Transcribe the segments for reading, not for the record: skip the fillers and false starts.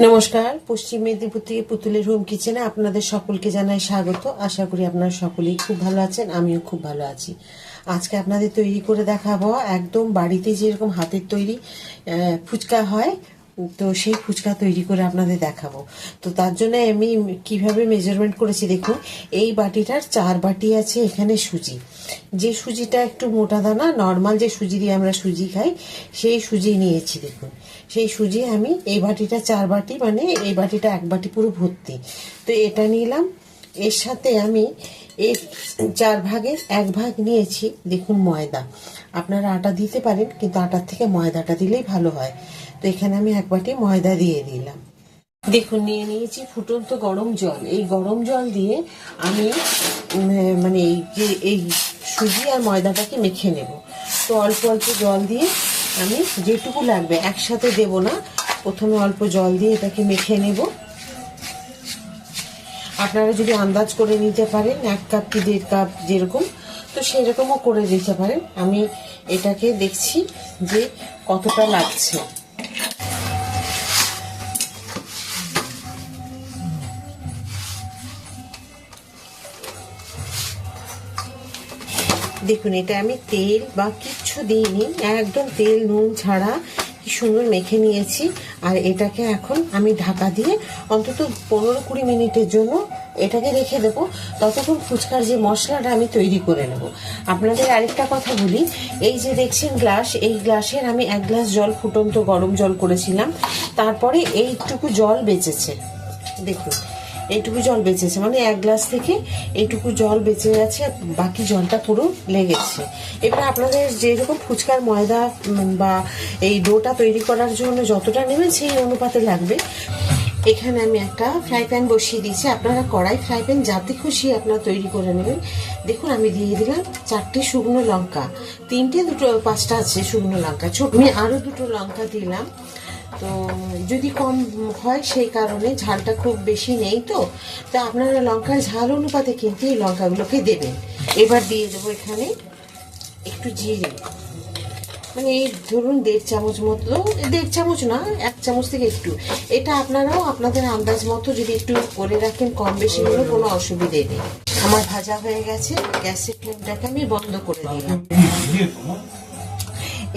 নমস্কার, পশ্চিম মেদিনীপুর থেকে পুতুলের হোম কিচেনে আপনাদের সকলকে জানাই স্বাগত। আশা করি আপনারা সকলেই খুব ভালো আছেন, আমিও খুব ভালো আছি। আজকে আপনাদের তৈরি করে দেখাবো একদম বাড়িতে যেরকম হাতের তৈরি ফুচকা হয়, তো সেই ফুচকা তৈরি করে আপনাদের দেখাবো। তো তার জন্য আমি কিভাবে মেজারমেন্ট করেছি দেখুন। এই বাটিটার 4 বাটি আছে এখানে সুজি। যে সুজিটা একটু মোটা দানা, নর্মাল যে সুজি দিয়ে আমরা সুজি খাই সেই সুজি নিয়েছি দেখুন। সেই সুজি আমি এই বাটিটা 4 বাটি, মানে এই বাটিটা 1 বাটি পুরো ভর্তি। তো এটা নিলাম। এর সাথে আমি এর 4 ভাগের 1 ভাগ নিয়েছি দেখুন ময়দা। আপনারা আটা দিতে পারেন, কিন্তু আটার থেকে ময়দাটা দিলেই ভালো হয়। তো এখানে আমি 1 বাটি ময়দা দিয়ে দিলাম। দেখুন নিয়ে নিয়েছি ফুটন্ত গরম জল। এই গরম জল দিয়ে আমি মানে এই সুজি আর ময়দাটাকে মেখে নেব। তো অল্প অল্প জল দিয়ে আমি যেটুকু লাগবে, একসাথে দেব না, প্রথমে অল্প জল দিয়ে এটাকে মেখে নেব। আপনারা যদি আন্দাজ করে নিতে পারেন 1 কাপ কি 1.5 কাপ যেরকম, তো সেরকমও করে দিতে পারেন। আমি এটাকে দেখছি যে কতটা লাগছে। দেখুন এটা আমি তেল বা কিচ্ছু দিইনি, একদম তেল নুন ছাড়া কি সুন্দর মেখে নিয়েছি। আর এটাকে এখন আমি ঢাকা দিয়ে অন্তত 15-20 মিনিটের জন্য এটাকে রেখে দেবো। ততক্ষণ ফুচকার যে মশলাটা আমি তৈরি করে নেব। আপনাদের আরেকটা কথা বলি, এই যে দেখছেন গ্লাস, এই গ্লাসের আমি 1 গ্লাস জল ফুটন্ত গরম জল করেছিলাম। তারপরে এইটুকু জল বেঁচেছে, দেখুন এইটুকু জল বেঁচেছে, মানে 1 গ্লাস থেকে এইটুকু জল বেঁচে গেছে, বাকি জলটা পুরো লেগেছে। এবার আপনাদের যেরকম ফুচকার ময়দা বা এই ডোটা তৈরি করার জন্য যতটা নেবেন সেই অনুপাতে লাগবে। এখানে আমি একটা ফ্রাই প্যান বসিয়ে দিয়েছি। আপনারা কড়াই, ফ্রাই প্যান যাতে খুশি আপনারা তৈরি করে নেবেন। দেখুন আমি দিয়ে দিলাম 4টে শুকনো লঙ্কা, 3টে 5টা আছে শুকনো লঙ্কা, ছোট আমি আরো 2টো লঙ্কা দিলাম। তো যদি কম হয় সেই কারণে, ঝালটা খুব বেশি নেই, তো আপনারা লঙ্কার ঝাল অনুপাতে কিন্তু এই লঙ্কাগুলোকে দেবেন। এবার দিয়ে দেবো এখানে একটু জিরে, মানে এই ধরুন 1.5 চামচ মতো, 1.5 চামচ না, 1 চামচ থেকে একটু। এটা আপনারাও আপনাদের আন্দাজ মতো যদি একটু করে রাখেন, কম বেশি হলে কোনো অসুবিধে নেই। আমার ভাজা হয়ে গেছে, গ্যাসের ফ্লেমটাকে আমি বন্ধ করে দিলাম।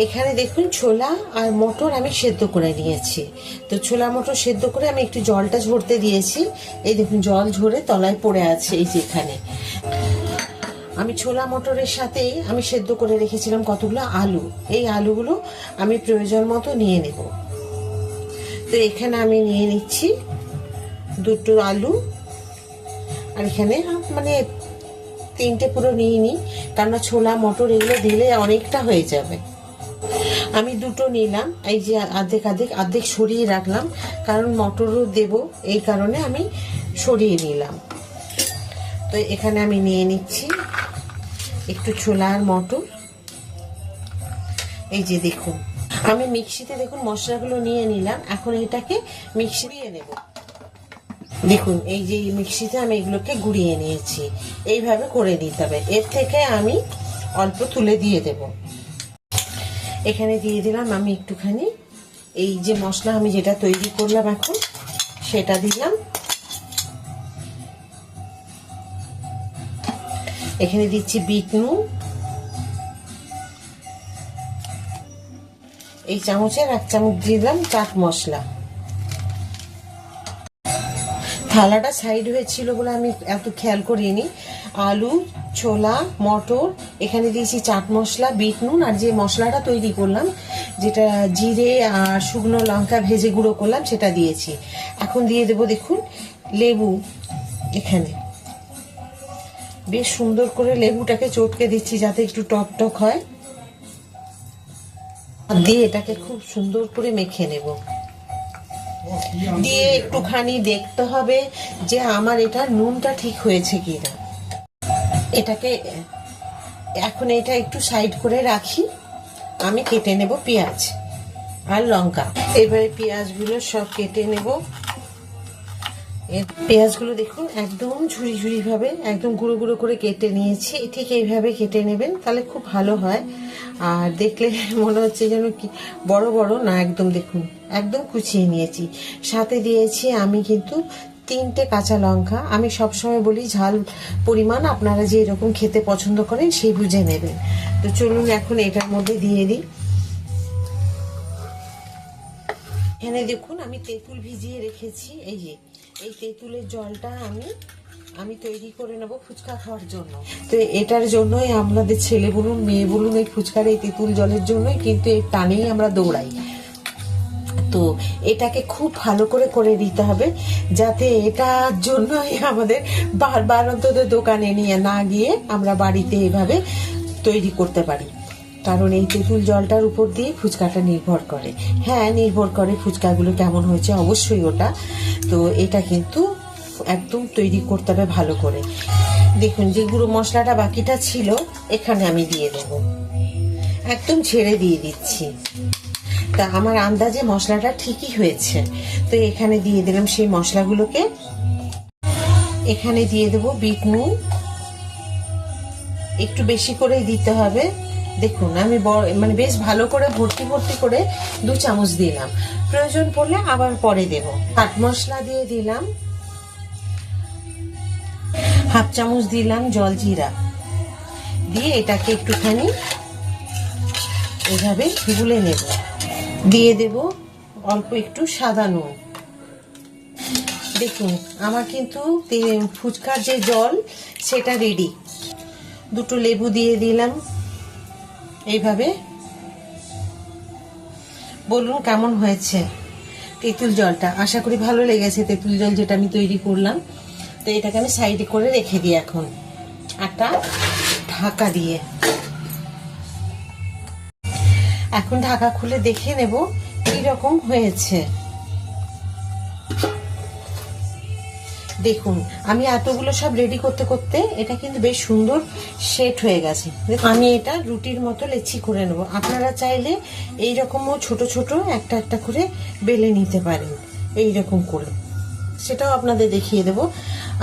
এখানে দেখুন ছোলা আর মটর আমি সেদ্ধ করে নিয়েছি। তো ছোলা মটর সেদ্ধ করে আমি একটু জলটা ঝরতে দিয়েছি। এই দেখুন জল ঝরে তলায় পড়ে আছে। এই যে এখানে আমি ছোলা মটরের সাথে আমি সেদ্ধ করে রেখেছিলাম কতগুলো আলু। এই আলুগুলো আমি প্রয়োজন মতো নিয়ে নেব। তো এখানে আমি নিয়ে নিচ্ছি 2টো আলু, আর এখানে মানে 3টে পুরো নিয়ে নিই, কারণ ছোলা মটর এগুলো দিলে অনেকটা হয়ে যাবে। আমি 2টো নিলাম, এই যে অর্ধেক সরিয়ে রাখলাম, কারণ মটরও দেব, এই কারণে আমি সরিয়ে নিলাম। তো এখানে আমি নিয়ে নিচ্ছি একটু ছোলা আর মটর। এই যে দেখুন আমি মিক্সিতে দেখুন মশলাগুলো নিয়ে নিলাম। এখন এটাকে মিক্সি দিয়ে নেব। দেখুন এই যে মিক্সিতে আমি এগুলোকে গুঁড়িয়ে নিয়েছি। এইভাবে করে নিতে হবে। এর থেকে আমি অল্প তুলে দিয়ে দেব। এখানে দিয়ে দিলাম আমি একটুখানি এই যে মশলা আমি যেটা তৈরি করলাম এখন সেটা দিলাম। এখানে দিচ্ছি বিট নুন, এই চামচের 1 চামচ দিলাম চাট মশলা। থালাটা সাইড হয়েছিল বলে আমি এত খেয়াল করিনি। আলু, ছোলা, মটর, এখানে দিয়েছি চাট মশলা, বিট নুন, আর যে মশলাটা তৈরি করলাম, যেটা জিরে আর শুকনো লঙ্কা ভেজে গুঁড়ো করলাম, সেটা দিয়েছি। এখন দিয়ে দেবো দেখুন লেবু। এখানে বেশ সুন্দর করে লেবুটাকে চটকে দিচ্ছি যাতে একটু টক টক হয়। দিয়ে এটাকে খুব সুন্দর করে মেখে নেব। দিয়ে একটুখানি দেখতে হবে যে আমার এটা নুনটা ঠিক হয়েছে কিনা। এটাকে এখন এটা একটু সাইড করে রাখি। আমি কেটে নেব পেঁয়াজ আর লঙ্কা। এবারে পেঁয়াজগুলো সব কেটে নেব। পেঁয়াজগুলো দেখুন একদম ঝুরি ঝুরি ভাবে, একদম গুঁড়ো গুঁড়ো করে কেটে নিয়েছি। ঠিক এইভাবে কেটে নেবেন, তাহলে খুব ভালো হয়। আর দেখলে মনে হচ্ছে যেন কি বড় বড় না, একদম দেখুন একদম কুচিয়ে নিয়েছি। সাথে দিয়েছি আমি কিন্তু 3টে কাঁচা লঙ্কা। আমি সবসময় বলি ঝাল পরিমাণ আপনারা যে এরকম খেতে পছন্দ করেন সেই বুঝে নেবেন। তো চলুন এখন এটার মধ্যে দিয়ে দিই। এখানে দেখুন আমি তেঁতুল ভিজিয়ে রেখেছি। এই যে এই তেঁতুলের জলটা আমি তৈরি করে নেব ফুচকা খাওয়ার জন্য। তো এটার জন্যই আমাদের ছেলে বলুন মেয়ে বলুন এই ফুচকার এই তেঁতুল জলের জন্যই কিন্তু এর টানেই আমরা দৌড়াই। তো এটাকে খুব ভালো করে দিতে হবে, যাতে এটার জন্যই আমাদের বারবার অন্তত দোকানে নিয়ে না গিয়ে আমরা বাড়িতে এভাবে তৈরি করতে পারি। কারণ এই তেঁতুল জলটার উপর দিয়ে ফুচকাটা নির্ভর করে। হ্যাঁ, নির্ভর করে ফুচকাগুলো কেমন হয়েছে অবশ্যই ওটা। তো এটা কিন্তু একদম তৈরি করতে হবে ভালো করে। দেখুন যে গুঁড়ো মশলাটা বাকিটা ছিল এখানে আমি দিয়ে দেব, একদম ছেড়ে দিয়ে দিচ্ছি। তা আমার আন্দাজে মশলাটা ঠিকই হয়েছে। তো এখানে দিয়ে দিলাম সেই মশলাগুলোকে। এখানে দিয়ে দেবো বিট নুন, একটু বেশি করে দিতে হবে। দেখুন আমি মানে বেশ ভালো করে ভর্তি করে 2 চামচ দিলাম, প্রয়োজন পড়লে আবার পরে দেব। চাট মশলা দিয়ে দিলাম, হাফ চামচ দিলাম জলজিরা দিয়ে এটাকে একটুখানি এভাবে গুলে নেব। দিয়ে দেব অল্প একটু সাদা নুন। দেখুন আমার কিন্তু ফুচকার যে জল সেটা রেডি। 2টো লেবু দিয়ে দিলাম এইভাবে। বলুন কেমন হয়েছে তেঁতুল জলটা? আশা করি ভালো লেগেছে তেঁতুল জল যেটা আমি তৈরি করলাম। তো এটাকে আমি সাইডে করে রেখে দিই এখন একটা ঢাকা দিয়ে। এখন ঢাকা খুলে দেখে নেব কি রকম হয়েছে। দেখুন আমি এতগুলো সব রেডি করতে এটা কিন্তু বেশ সুন্দর সেট হয়ে গেছে। আমি এটা রুটির মতো লেচি করে নেব। আপনারা চাইলে এইরকমও ছোট ছোট একটা করে বেলে নিতে পারেন, এইরকম করে। সেটাও আপনাদের দেখিয়ে দেব।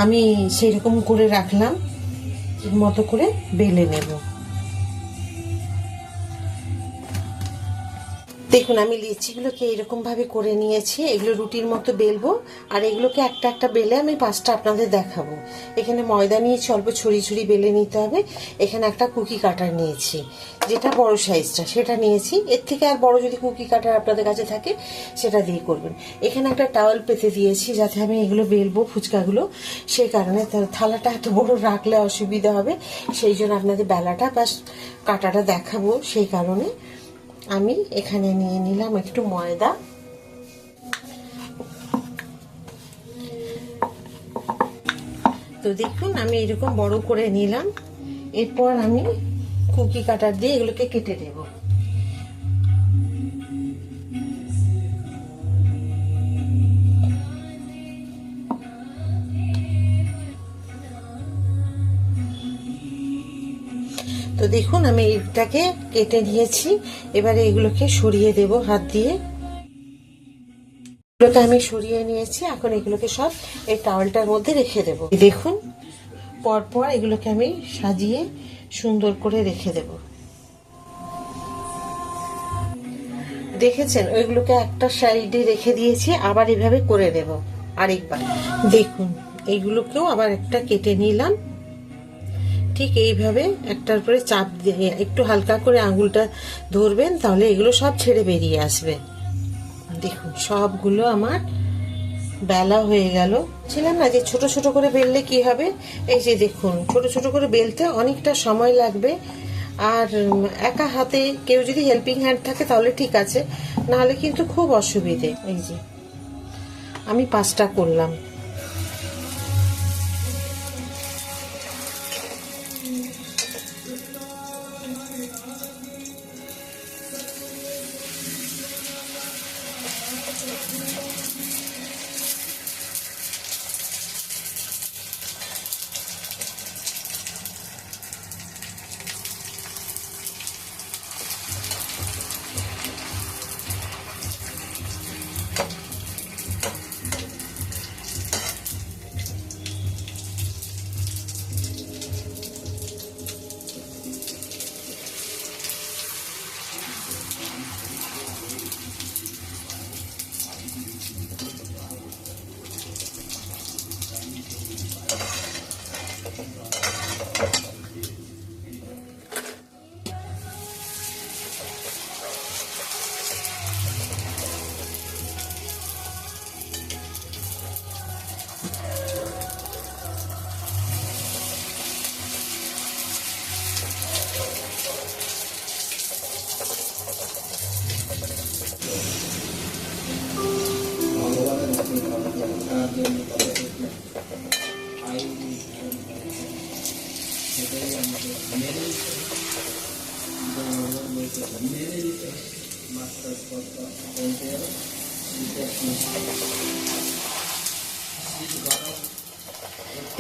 আমি সেই রকম করে রাখলাম, মতো করে বেলে নেব। দেখুন আমি লিচিগুলোকে এরকম ভাবে করে নিয়েছি। এগুলো রুটির মতো বেলবো, আর এগুলোকে একটা বেলে আমি 5টা আপনাদের দেখাবো। এখানে ময়দা নিয়েছি, অল্প ছড়ি বেলে নিতে হবে। এখানে একটা কুকি কাটার নিয়েছি, যেটা বড় সাইজটা সেটা নিয়েছি। এর থেকে আর বড় যদি কুকি কাটার আপনাদের কাছে থাকে সেটা দিয়ে করবেন। এখানে একটা টাওয়েল পেতে দিয়েছি যাতে আমি এগুলো বেলবো ফুচকাগুলো, সেই কারণে। থালাটা এত বড় রাখলে অসুবিধা হবে, সেই জন্য আপনাদের বেলাটা বা কাটাটা দেখাবো, সেই কারণে আমি এখানে নিয়ে নিলাম একটু ময়দা। তো দেখুন আমি এরকম বড় করে নিলাম। এরপর আমি কুকি কাটার দিয়ে এগুলোকে কেটে দেব। তো দেখুন আমি এটাকে কেটে নিয়েছি। এবারে এগুলোকে সরিয়ে দেব হাত দিয়ে। এগুলোকে আমি সরিয়ে নিয়েছি। এখন এগুলোকে সব এই টাওয়ালটার মধ্যে রেখে দেব। দেখুন পরপর এগুলোকে আমি সাজিয়ে সুন্দর করে রেখে দেব। দেখেছেন ওইগুলোকে একটা সাইডে রেখে দিয়েছি, আবার এভাবে করে দেব আরেকবার। দেখুন এইগুলোকেও আবার একটা কেটে নিলাম। ঠিক এইভাবে একটার পরে চাপ দিয়ে একটু হালকা করে আঙুলটা ধরবেন, তাহলে এগুলো সব ছেড়ে বেরিয়ে আসবে। দেখুন সবগুলো আমার বেলা হয়ে গেল। ছিলাম না যে ছোট ছোট করে বেললে কি হবে, এই যে দেখুন ছোট ছোট করে বেলতে অনেকটা সময় লাগবে। আর একা হাতে কেউ যদি হেল্পিং হ্যান্ড থাকে তাহলে ঠিক আছে, নাহলে কিন্তু খুব অসুবিধে। এই যে আমি 5টা করলাম।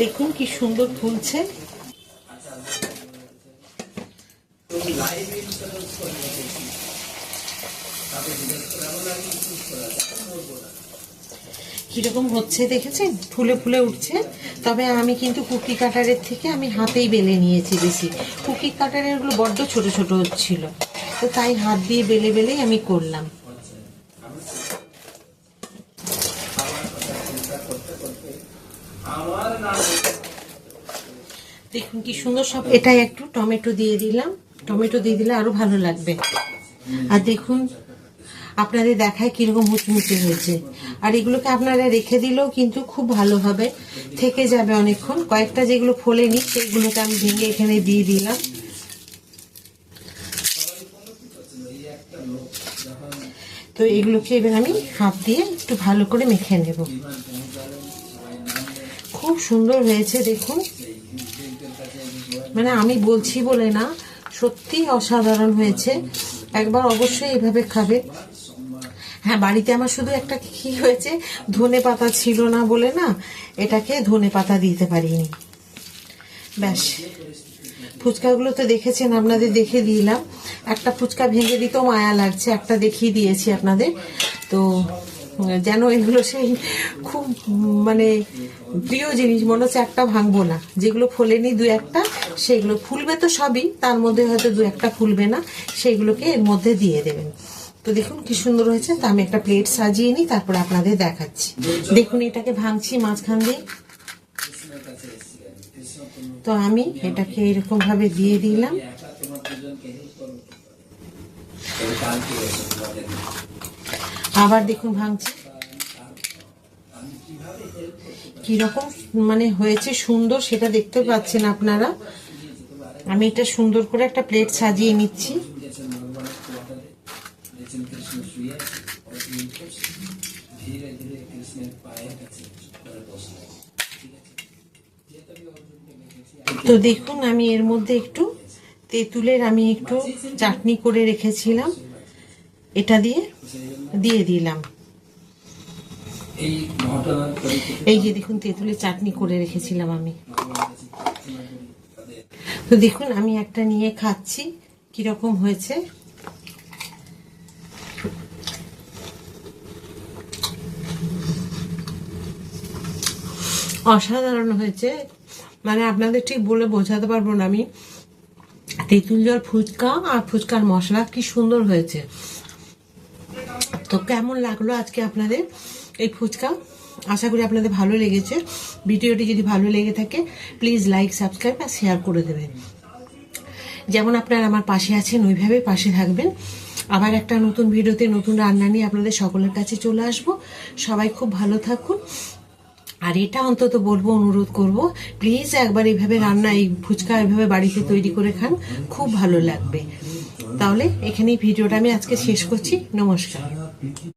দেখুন কি সুন্দর ফুলছে। কিরকম হচ্ছে দেখেছেন, ফুলে ফুলে উঠছে। তবে আমি কিন্তু কুকি কাটারের থেকে আমি হাতেই বেলে নিয়েছি বেশি। কুকি কাটারের গুলো বড্ড ছোট ছোট হচ্ছিল, তো তাই হাত দিয়ে বেলে বেলেই আমি করলাম। দেখুন কি সুন্দর সব। এটাই একটু টমেটো দিয়ে দিলাম, টমেটো দিয়ে দিলে আরো ভালো লাগবে। আর দেখুন আপনাদের দেখায় কিরকম মুচমুচে হয়েছে। আর এগুলোকে আপনারা রেখে দিলেও কিন্তু খুব ভালোভাবে থেকে যাবে অনেকক্ষণ। কয়েকটা যেগুলো ফোলেনি সেইগুলোকে আমি ভেঙে এখানে দিয়ে দিলাম। তো এগুলোকে এবার আমি হাত দিয়ে একটু ভালো করে মেখে নেব। খুব সুন্দর হয়েছে দেখুন, মানে আমি বলছি বলে না, সত্যি অসাধারণ হয়েছে। একবার অবশ্যই এভাবে খাবে। হ্যাঁ, বাড়িতে আমার শুধু একটা কি হয়েছে, ধনে পাতা ছিল না বলে না এটাকে ধনে পাতা দিতে পারিনি। ব্যাস, ফুচকাগুলো তো দেখেছেন, আপনাদের দেখে দিলাম। একটা ফুচকা ভেঙে দিতেও মায়া লাগছে, একটা দেখিয়ে দিয়েছি আপনাদের। তো যেন এগুলো সেই খুব মানে প্রিয় জিনিস, মনে হচ্ছে একটা ভাঙবো না। যেগুলো ফোলেনি দু একটা, সেগুলো ফুলবে তো সবই, তার মধ্যে হয়তো দু একটা ফুলবে না, সেগুলোকে এর মধ্যে দিয়ে দেবেন। তো দেখুন কি সুন্দর হয়েছে। তো আমি একটা প্লেট সাজিয়ে নিই, তারপর আপনাদের দেখাচ্ছি। দেখুন এটাকে ভাঙছি মাঝখান দিয়ে। তো আমি এটাকে এরকম ভাবে দিয়ে দিলাম। আবার দেখুন ভাঙছি কিরকম মানে হয়েছে সুন্দর, সেটা দেখতে পাচ্ছেন আপনারা। আমি এটা সুন্দর করে একটা প্লেট সাজিয়ে নিচ্ছি। তো দেখুন আমি এর মধ্যে একটু তেঁতুলের আমি একটু চাটনি করে রেখেছিলাম, এটা দিয়ে দিয়ে দিলাম। এই যে দেখুন তেঁতুলের চাটনি করে রেখেছিলাম আমি। তো দেখুন আমি একটা নিয়ে খাচ্ছি কিরকম হয়েছে। অসাধারণ হয়েছে, মানে আপনাদের ঠিক বলে বোঝাতে পারবো না আমি। তেঁতুল জল ফুচকা আর ফুচকার মশলা কি সুন্দর হয়েছে। তো কেমন লাগলো আজকে আপনাদের এই ফুচকা? আশা করি আপনাদের ভালো লেগেছে। ভিডিওটি যদি ভালো লেগে থাকে প্লিজ লাইক, সাবস্ক্রাইব আর শেয়ার করে দেবেন। যেমন আপনারা আমার পাশে আছেন ওইভাবে পাশে থাকবেন। আবার একটা নতুন ভিডিওতে নতুন রান্না নিয়ে আপনাদের সকলের কাছে চলে আসব। সবাই খুব ভালো থাকুন। আর এটা অন্তত বলবো, অনুরোধ করব, প্লিজ একবার এইভাবে রান্না, এই ফুচকা এইভাবে বাড়িতে তৈরি করে খান, খুব ভালো লাগবে। তাহলে এখানেই ভিডিওটা আমি আজকে শেষ করছি। নমস্কার।